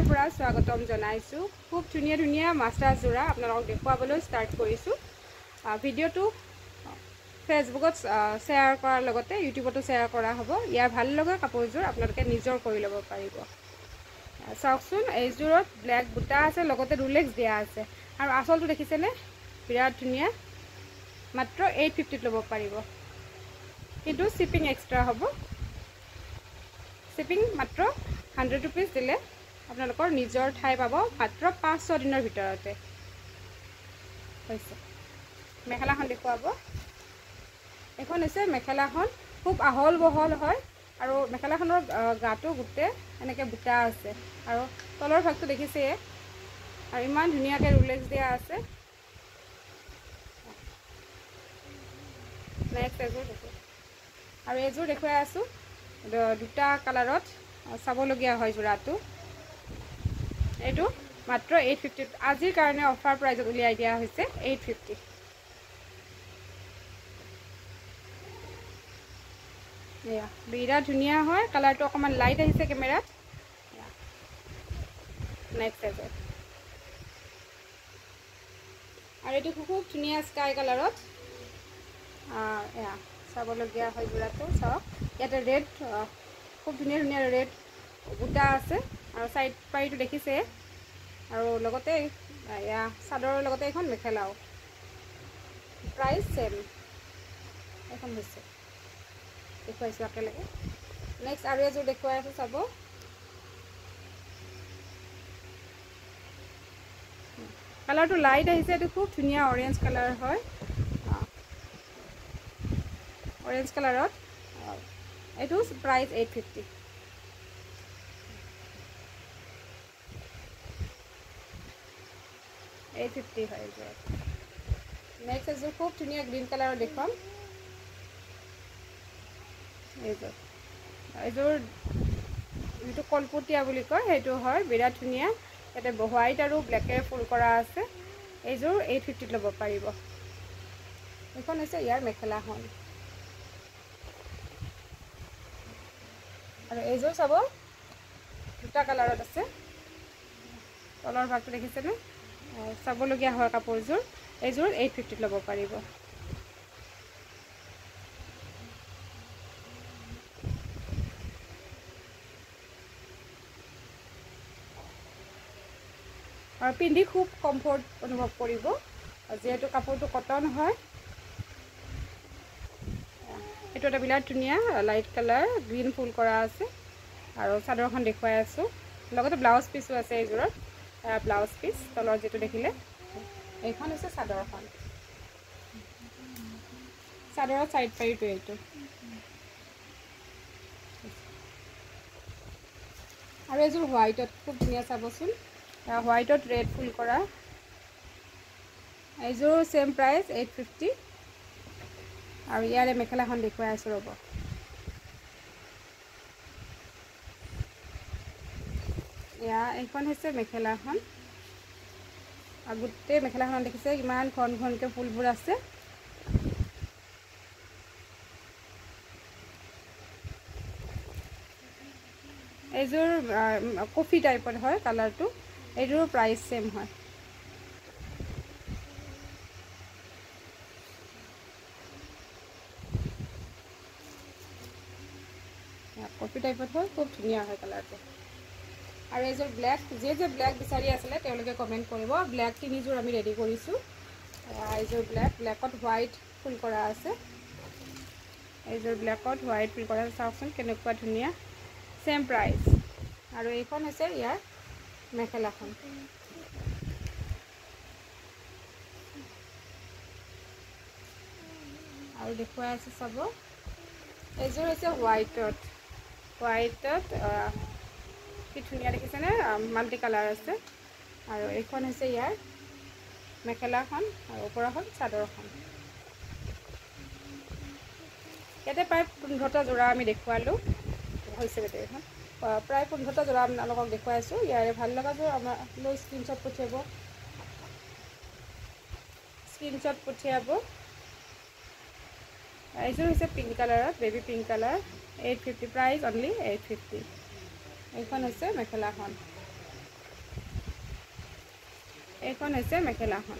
পৰা স্বাগতম জনাইছোঁ। খুব ধুনীয়া ধুনীয়া মাষ্টাৰ যোৰা আপোনালোকক দেখুৱাবলৈ ষ্টাৰ্ট কৰিছোঁ। ভিডিঅ'টো ফেচবুকত শ্বেয়াৰ কৰাৰ লগতে ইউটিউবতো শ্বেয়াৰ কৰা হ'ব। ইয়াৰ ভাল লগা কাপোৰযোৰ আপোনালোকে নিজৰ কৰি ল'ব পাৰিব। চাওকচোন, এইযোৰত ব্লেক বুটা আছে, লগতে ৰুলেক্স দিয়া আছে আৰু আঁচলটো দেখিছেনে, বিৰাট ধুনীয়া। মাত্ৰ 850ত ল'ব পাৰিব, কিন্তু শ্বিপিং এক্সট্ৰা হ'ব। শ্বিপিং মাত্ৰ 100 ৰুপিজ দিলে আপোনালোকৰ নিজৰ ঠাই পাব মাত্ৰ 5-6 দিনৰ ভিতৰতে হৈছে। মেখেলাখন দেখুৱাব। এইখন হৈছে মেখেলাখন, খুব আহল বহল হয় আৰু মেখেলাখনৰ গাটো গোটেই এনেকৈ বুটা আছে আৰু তলৰ ভাগটো দেখিছেই, আৰু ইমান ধুনীয়াকৈ ৰুলেক্স দিয়া আছে। নেক্সট এযোৰ দেখুৱাই, আৰু এইযোৰ দেখুৱাই আছোঁ দুটা কালাৰত চাবলগীয়া হয় যোৰাটো। এইটো মাত্ৰ 850, আজিৰ কাৰণে অফাৰ প্ৰাইজত উলিয়াই দিয়া হৈছে 850। এয়া বিৰাট ধুনীয়া হয়, কালাৰটো অকণমান লাইট আহিছে কেমেৰাত। নেক্সট এযোৰ, আৰু এইটো খুব ধুনীয়া স্কাই কালাৰত। এয়া চাবলগীয়া হয় যোৰাটো। চাওক, ইয়াতে ৰেড, খুব ধুনীয়া ধুনীয়া ৰেড বুটা আছে আৰু চাইড পাৰিটো দেখিছে, আৰু লগতে এয়া চাদৰৰ লগতে এইখন মেখেলাও। Price same. এইখন হৈছে দেখুৱাইছোঁ একেলগে। নেক্সট আৰু এযোৰ দেখুৱাই আছোঁ, চাব। কালাৰটো লাইট আহিছে, এইটো খুব ধুনীয়া অৰেঞ্জ কালাৰ হয়। অৰেঞ্জ কালাৰত এইটো প্ৰাইচ 850। হয় এইযোৰ। নেক্সট এযোৰ খুব ধুনীয়া গ্ৰীণ কালাৰৰ দেখুৱাম। এইযোৰ যিটো কলপতীয়া বুলি কয় সেইটো হয়, বিৰাট ধুনীয়া। ইয়াতে হোৱাইট আৰু ব্লেকেৰে ফুল কৰা আছে। এইযোৰ 850 ল'ব পাৰিব। এইখন হৈছে ইয়াৰ মেখেলাখন, আৰু এইযোৰ চাব দুটা কালাৰত আছে। তলৰ ভাগটো দেখিছেনে, চাবলগীয়া হয় কাপোৰযোৰ। এইযোৰ 850 ল'ব পাৰিব। আৰু পিন্ধি খুব কমফৰ্ট অনুভৱ কৰিব, যিহেতু কাপোৰটো কটন হয়। এইটো এটা বিৰাট ধুনীয়া লাইট কালাৰ, গ্ৰীণ ফুল কৰা আছে, আৰু চাদৰখন দেখুৱাই আছোঁ। লগতে ব্লাউজ পিচো আছে এইযোৰত। ব্লাউজ পিচ তলৰ যিটো দেখিলে, এইখন হৈছে চাদৰখন। চাদৰৰ চাইড পাৰিটো এইটো। আৰু এযোৰ হোৱাইটত খুব ধুনীয়া, চাবচোন, হোৱাইটত ৰেড ফুল কৰা। এইযোৰ ছেম প্ৰাইচ 850। আৰু ইয়াৰে মেখেলাখন দেখুৱাই আছোঁ, ৰ'ব। এইখন হৈছে মেখেলাখন, আৰু গোটেই মেখেলাখন দেখিছে ইমান ঘন ঘনকৈ ফুলবোৰ আছে। এইযোৰ কফি টাইপৰ হয় কালাৰটো। এইযোৰ প্ৰাইচ ছেম হয়। কফি টাইপত হয়, খুব ধুনীয়া হয় কালাৰটো। আৰু এইযোৰ ব্লেক, যে ব্লেক বিচাৰি আছিলে তেওঁলোকে কমেণ্ট কৰিব। ব্লেক 3যোৰ আমি ৰেডি কৰিছোঁ। এইযোৰ ব্লেকত হোৱাইট ফুল কৰা আছে। এইযোৰ ব্লেকত হোৱাইট ফুল কৰা আছে, চাওকচোন কেনেকুৱা ধুনীয়া। Same price. আৰু এইখন হৈছে ইয়াৰ মেখেলাখন। আৰু দেখুৱাই আছোঁ, চাব। এইযোৰ হৈছে হোৱাইটত কি ধুনীয়া দেখিছেনে, মাল্টি কালাৰ আছে। আৰু এইখন হৈছে ইয়াৰ মেখেলাখন, আৰু ওপৰখন চাদৰখন। ইয়াতে প্ৰায় 15টা যোৰা আমি দেখুৱালোঁ হৈছে। এইখন প্ৰায় 15টা যোৰা আপোনালোকক দেখুৱাইছোঁ। ইয়াৰে ভাল লগাযোৰ আমালৈ স্ক্ৰীনশ্বট পঠিয়াব। এইযোৰ হৈছে পিংক কালাৰত, baby pink colour. 850 price only 850। এইখন হৈছে মেখেলাখন। এইখন হৈছে মেখেলাখন।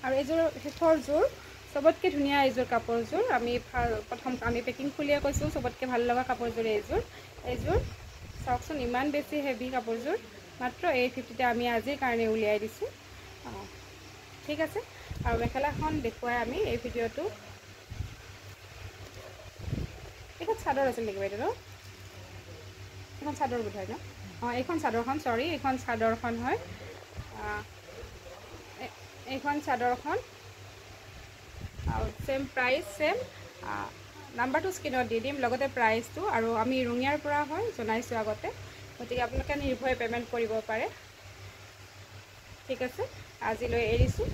আৰু এইযোৰ শেষৰ যোৰ চবতকৈ ধুনীয়া এইযোৰ কাপোৰযোৰ। প্ৰথম আমি পেকিং খুলিয়ে কৈছোঁ চবতকৈ ভাল লগা কাপোৰযোৰ এইযোৰ চাওকচোন, ইমান বেছি হেভি কাপোৰযোৰ, মাত্ৰ 850তে আমি আজিৰ কাৰণে উলিয়াই দিছোঁ। ঠিক আছে, আৰু মেখেলাখন দেখুৱাই আমি এই ভিডিঅ'টো। এইখন চাদৰ আছিল নেকি বাইদেউ? এইখন চাদৰ বোধ হয় ন? এইখন চাদৰখন, চৰি, এইখন চাদৰখন হয়। এইখন চাদৰখন আৰু চেম প্ৰাইচ, চেম নাম্বাৰটো স্ক্ৰীণত দি দিম, লগতে প্ৰাইচটো। আৰু আমি ৰঙিয়াৰ পৰা হয় জনাইছোঁ আগতে, গতিকে আপোনালোকে নিৰ্ভয়ে পে'মেণ্ট কৰিব পাৰে। ঠিক আছে, আজিলৈ এৰিছোঁ।